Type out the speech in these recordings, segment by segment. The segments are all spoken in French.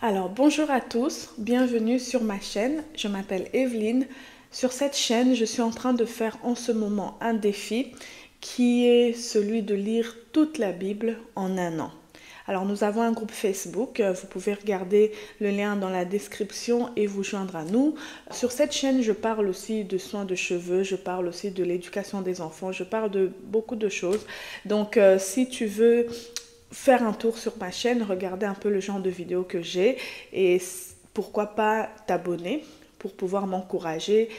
Alors bonjour à tous, bienvenue sur ma chaîne, je m'appelle Evelyne. Sur cette chaîne, je suis en train de faire en ce moment un défi qui est celui de lire toute la Bible en un an. Alors nous avons un groupe Facebook, vous pouvez regarder le lien dans la description et vous joindre à nous. Sur cette chaîne, je parle aussi de soins de cheveux, je parle aussi de l'éducation des enfants, je parle de beaucoup de choses. Donc si tu veux faire un tour sur ma chaîne, regarder un peu le genre de vidéos que j'ai et pourquoi pas t'abonner pour pouvoir m'encourager.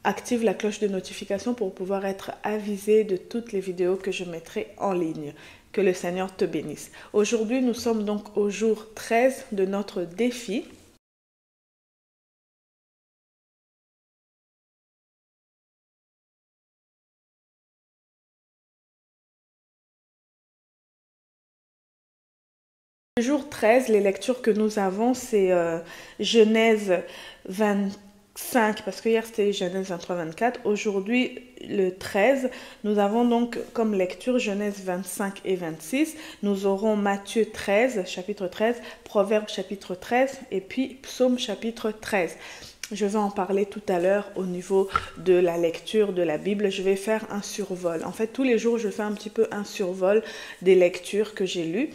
Active la cloche de notification pour pouvoir être avisé de toutes les vidéos que je mettrai en ligne. Que le Seigneur te bénisse. Aujourd'hui, nous sommes donc au jour 13 de notre défi. Le jour 13, les lectures que nous avons, c'est Genèse 25, parce que hier c'était Genèse 23-24. Aujourd'hui, le 13, nous avons donc comme lecture Genèse 25 et 26. Nous aurons Matthieu 13, chapitre 13, Proverbes chapitre 13 et puis Psaume chapitre 13. Je vais en parler tout à l'heure au niveau de la lecture de la Bible. Je vais faire un survol. En fait, tous les jours, je fais un petit peu un survol des lectures que j'ai lues.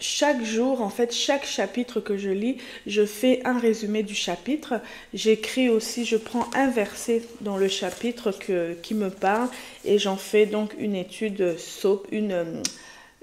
Chaque jour, en fait, chaque chapitre que je lis, je fais un résumé du chapitre. J'écris aussi, je prends un verset dans le chapitre qui me parle et j'en fais donc une étude SOAP,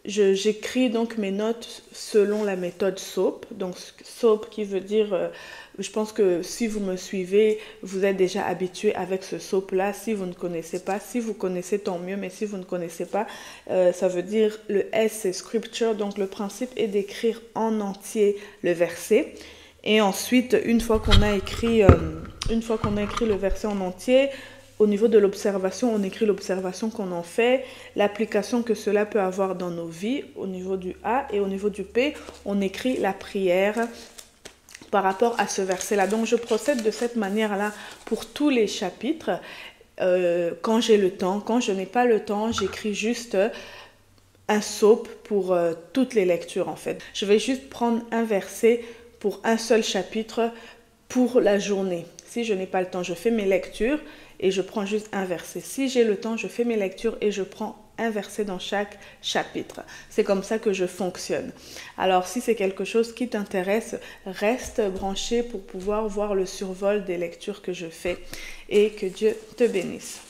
j'écris donc mes notes selon la méthode SOAP. Donc SOAP qui veut dire, je pense que si vous me suivez, vous êtes déjà habitué avec ce SOAP-là. Si vous ne connaissez pas, si vous connaissez tant mieux, mais si vous ne connaissez pas, ça veut dire le S c'est Scripture. Donc le principe est d'écrire en entier le verset. Et ensuite, une fois qu'on a écrit le verset en entier, au niveau de l'observation, on écrit l'observation qu'on en fait, l'application que cela peut avoir dans nos vies, au niveau du A, et au niveau du P, on écrit la prière par rapport à ce verset-là. Donc, je procède de cette manière-là pour tous les chapitres. Quand j'ai le temps, quand je n'ai pas le temps, j'écris juste un SOAP pour toutes les lectures, en fait. Je vais juste prendre un verset pour un seul chapitre pour la journée. Si je n'ai pas le temps, je fais mes lectures et je prends juste un verset. Si j'ai le temps, je fais mes lectures et je prends un verset dans chaque chapitre. C'est comme ça que je fonctionne. Alors, si c'est quelque chose qui t'intéresse, reste branché pour pouvoir voir le survol des lectures que je fais et que Dieu te bénisse.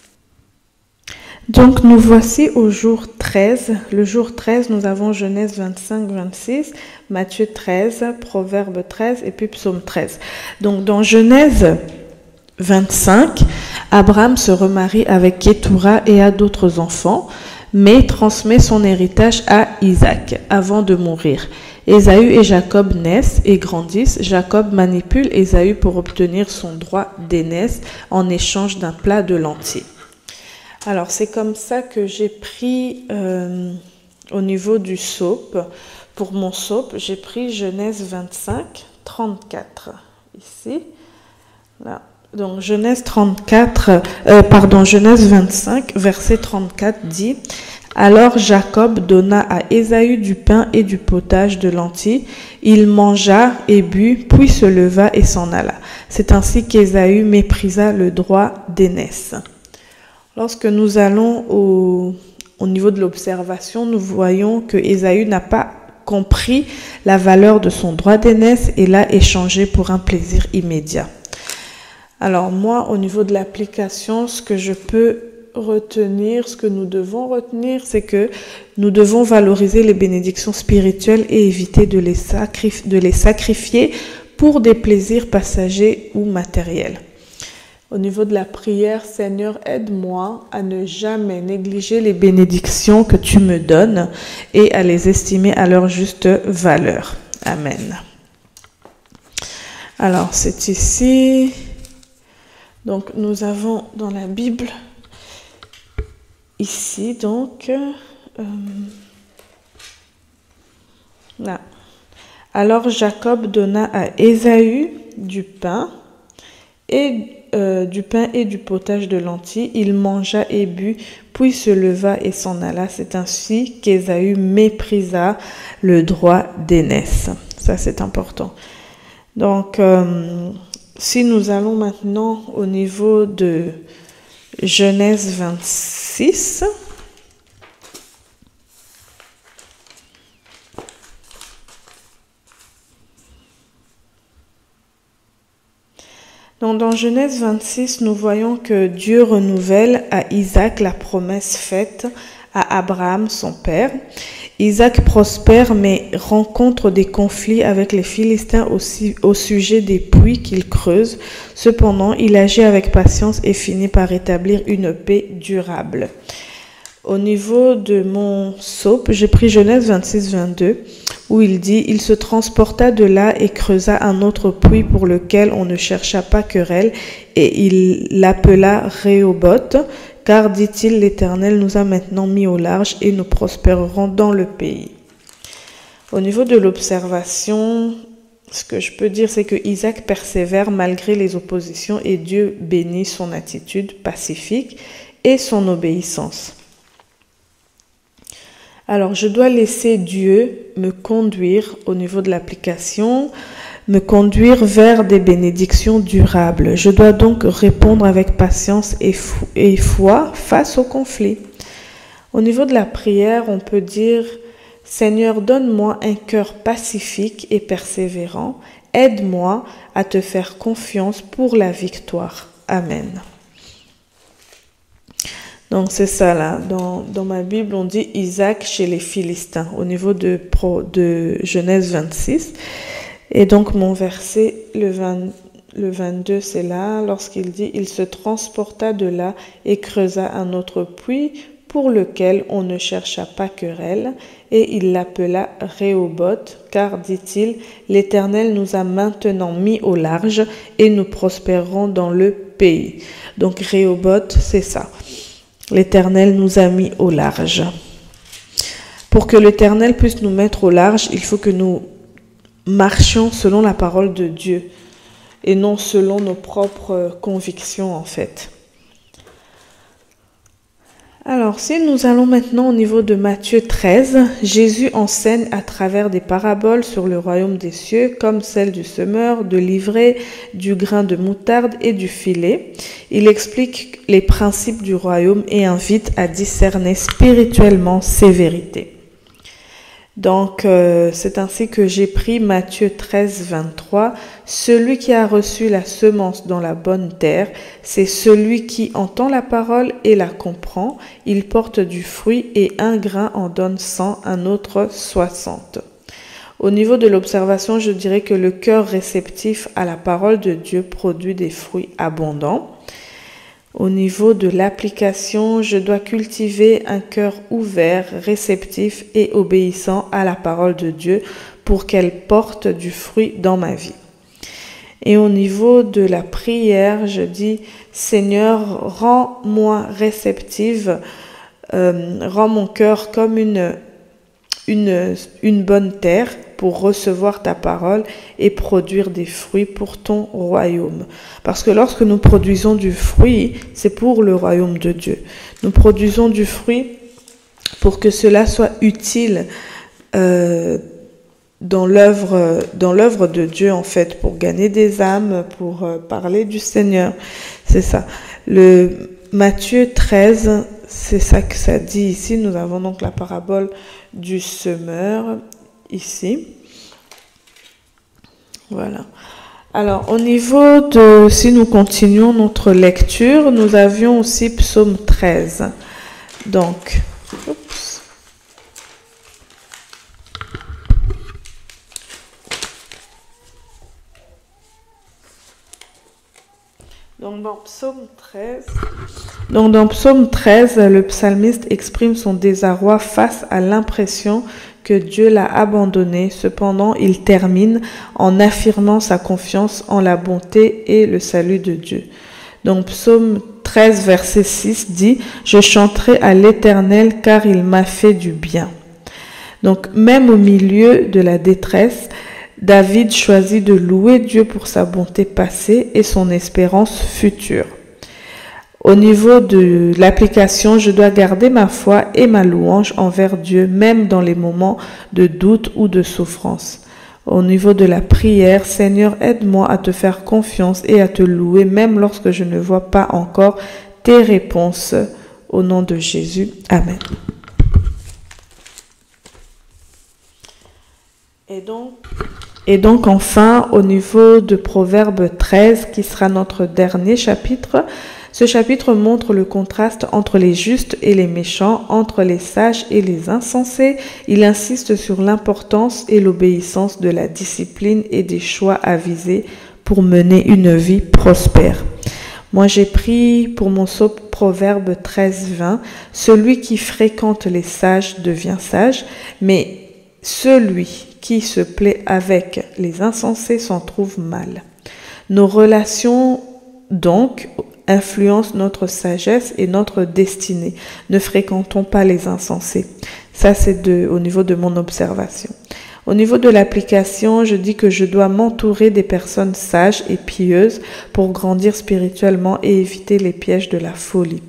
Donc, nous voici au jour 13. Le jour 13, nous avons Genèse 25-26, Matthieu 13, Proverbes 13 et puis Psaume 13. Donc, dans Genèse 25, Abraham se remarie avec Kétoura et a d'autres enfants, mais transmet son héritage à Isaac avant de mourir. Ésaü et Jacob naissent et grandissent. Jacob manipule Ésaü pour obtenir son droit d'aînesse en échange d'un plat de lentilles. Alors, c'est comme ça que j'ai pris au niveau du SOAP. Pour mon SOAP, j'ai pris Genèse 25, 34. Ici, là. Donc, Genèse 25, verset 34 dit « Alors Jacob donna à Ésaü du pain et du potage de lentilles. Il mangea et but, puis se leva et s'en alla. C'est ainsi qu'Ésaü méprisa le droit d'aînesse. » Lorsque nous allons au niveau de l'observation, nous voyons que Ésaü n'a pas compris la valeur de son droit d'aînesse et l'a échangé pour un plaisir immédiat. Alors moi, au niveau de l'application, ce que je peux retenir, ce que nous devons retenir, c'est que nous devons valoriser les bénédictions spirituelles et éviter de les sacrifier pour des plaisirs passagers ou matériels. Au niveau de la prière, Seigneur, aide-moi à ne jamais négliger les bénédictions que tu me donnes et à les estimer à leur juste valeur. Amen. Alors, c'est ici. Donc, nous avons dans la Bible, ici, donc, là. Alors, Jacob donna à Ésaü du pain et du potage de lentilles. Il mangea et but, puis se leva et s'en alla. C'est ainsi qu'Ésaü méprisa le droit d'aînesse. Ça, c'est important. Donc, si nous allons maintenant au niveau de Genèse 26, donc dans Genèse 26, nous voyons que Dieu renouvelle à Isaac la promesse faite à Abraham, son père. Isaac prospère mais rencontre des conflits avec les Philistins aussi au sujet des puits qu'il creuse. Cependant, il agit avec patience et finit par établir une paix durable. Au niveau de mon SOP, j'ai pris Genèse 26, 22, où il dit « Il se transporta de là et creusa un autre puits pour lequel on ne chercha pas querelle, et il l'appela Rehoboth. Car, dit-il, l'Éternel nous a maintenant mis au large et nous prospérerons dans le pays. » Au niveau de l'observation, ce que je peux dire, c'est que Isaac persévère malgré les oppositions et Dieu bénit son attitude pacifique et son obéissance. Alors, je dois laisser Dieu me conduire au niveau de l'application, me conduire vers des bénédictions durables. Je dois donc répondre avec patience et foi face au conflit. Au niveau de la prière, on peut dire « Seigneur, donne-moi un cœur pacifique et persévérant. Aide-moi à te faire confiance pour la victoire. Amen. » Donc c'est ça là, dans ma Bible on dit Isaac chez les Philistins au niveau de Genèse 26. Et donc mon verset, le 22, c'est là, lorsqu'il dit « Il se transporta de là et creusa un autre puits pour lequel on ne chercha pas querelle, et il l'appela Rehoboth, car, dit-il, l'Éternel nous a maintenant mis au large et nous prospérerons dans le pays. » Donc Rehoboth, c'est ça. L'Éternel nous a mis au large. Pour que l'Éternel puisse nous mettre au large, il faut que nous marchions selon la parole de Dieu et non selon nos propres convictions en fait. Alors, si nous allons maintenant au niveau de Matthieu 13, Jésus enseigne à travers des paraboles sur le royaume des cieux, comme celle du semeur, de l'ivraie, du grain de moutarde et du filet. Il explique les principes du royaume et invite à discerner spirituellement ces vérités. Donc, c'est ainsi que j'ai pris Matthieu 13, 23. « Celui qui a reçu la semence dans la bonne terre, c'est celui qui entend la parole et la comprend. Il porte du fruit et un grain en donne 100, un autre 60. » Au niveau de l'observation, je dirais que le cœur réceptif à la parole de Dieu produit des fruits abondants. Au niveau de l'application, je dois cultiver un cœur ouvert, réceptif et obéissant à la parole de Dieu pour qu'elle porte du fruit dans ma vie. Et au niveau de la prière, je dis « Seigneur, rends-moi réceptive, rends mon cœur comme une bonne terre pour recevoir ta parole et produire des fruits pour ton royaume. » Parce que lorsque nous produisons du fruit, c'est pour le royaume de Dieu. Nous produisons du fruit pour que cela soit utile dans l'œuvre de Dieu en fait, pour gagner des âmes, pour parler du Seigneur. C'est ça. Le Matthieu 13, c'est ça que ça dit ici. Nous avons donc la parabole du semeur ici. Voilà. Alors, au niveau de, si nous continuons notre lecture, nous avions aussi Psaume 13. Donc, oups. Donc dans Psaume 13, le psalmiste exprime son désarroi face à l'impression que Dieu l'a abandonné. Cependant, il termine en affirmant sa confiance en la bonté et le salut de Dieu. Donc Psaume 13, verset 6 dit « Je chanterai à l'Éternel car il m'a fait du bien ». Donc même au milieu de la détresse, David choisit de louer Dieu pour sa bonté passée et son espérance future. Au niveau de l'application, je dois garder ma foi et ma louange envers Dieu, même dans les moments de doute ou de souffrance. Au niveau de la prière, Seigneur, aide-moi à te faire confiance et à te louer, même lorsque je ne vois pas encore tes réponses. Au nom de Jésus, Amen. Et donc enfin, au niveau de Proverbe 13, qui sera notre dernier chapitre, ce chapitre montre le contraste entre les justes et les méchants, entre les sages et les insensés. Il insiste sur l'importance et l'obéissance de la discipline et des choix avisés pour mener une vie prospère. Moi, j'ai pris pour mon psaume Proverbe 13, 20. Celui qui fréquente les sages devient sage, mais celui qui se plaît avec les insensés s'en trouve mal. Nos relations, donc, influencent notre sagesse et notre destinée. Ne fréquentons pas les insensés. Ça, c'est au niveau de mon observation. Au niveau de l'application, je dis que je dois m'entourer des personnes sages et pieuses pour grandir spirituellement et éviter les pièges de la folie.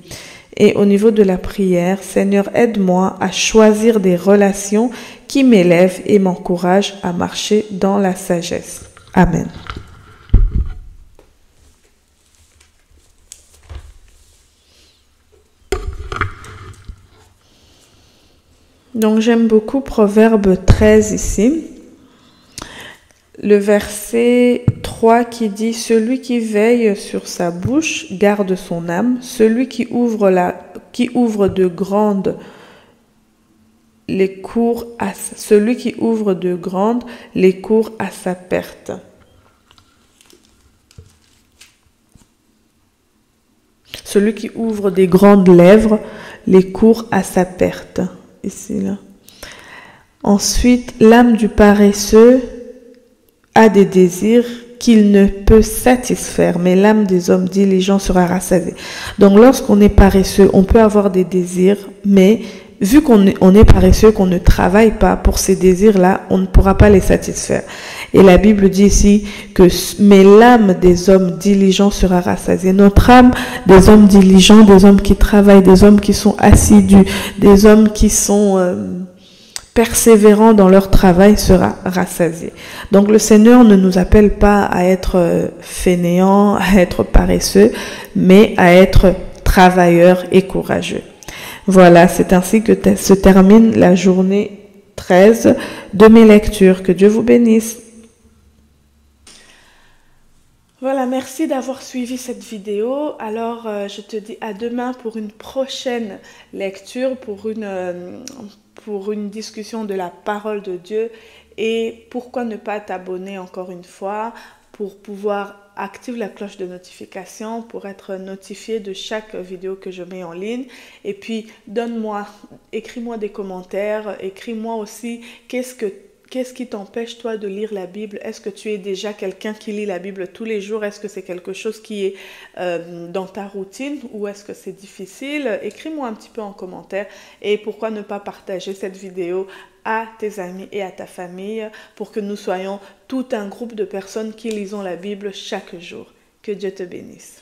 Et au niveau de la prière, Seigneur, aide-moi à choisir des relations qui m'élèvent et m'encouragent à marcher dans la sagesse. Amen. Donc j'aime beaucoup Proverbe 13 ici. Le verset 3 qui dit « Celui qui veille sur sa bouche garde son âme, celui qui ouvre de grandes les cours à sa perte. » Celui qui ouvre des grandes lèvres les cours à sa perte. Ici, là. Ensuite, l'âme du paresseux a des désirs qu'il ne peut satisfaire, mais l'âme des hommes diligents sera rassasiée. Donc, lorsqu'on est paresseux, on peut avoir des désirs, mais vu qu'on est paresseux, qu'on ne travaille pas pour ces désirs-là, on ne pourra pas les satisfaire. Et la Bible dit ici que « mais l'âme des hommes diligents sera rassasiée ». Notre âme des hommes diligents, des hommes qui travaillent, des hommes qui sont assidus, des hommes qui sont persévérants dans leur travail sera rassasiée. Donc le Seigneur ne nous appelle pas à être fainéants, à être paresseux, mais à être travailleurs et courageux. Voilà, c'est ainsi que se termine la journée 13 de mes lectures. Que Dieu vous bénisse. Voilà, merci d'avoir suivi cette vidéo. Alors, je te dis à demain pour une prochaine lecture, pour une discussion de la parole de Dieu. Et pourquoi ne pas t'abonner encore une fois pour pouvoir activer la cloche de notification pour être notifié de chaque vidéo que je mets en ligne. Et puis, écris-moi des commentaires, écris-moi aussi qu'est-ce qui t'empêche, toi, de lire la Bible? Est-ce que tu es déjà quelqu'un qui lit la Bible tous les jours? Est-ce que c'est quelque chose qui est dans ta routine ou est-ce que c'est difficile? Écris-moi un petit peu en commentaire et pourquoi ne pas partager cette vidéo à tes amis et à ta famille pour que nous soyons tout un groupe de personnes qui lisons la Bible chaque jour. Que Dieu te bénisse.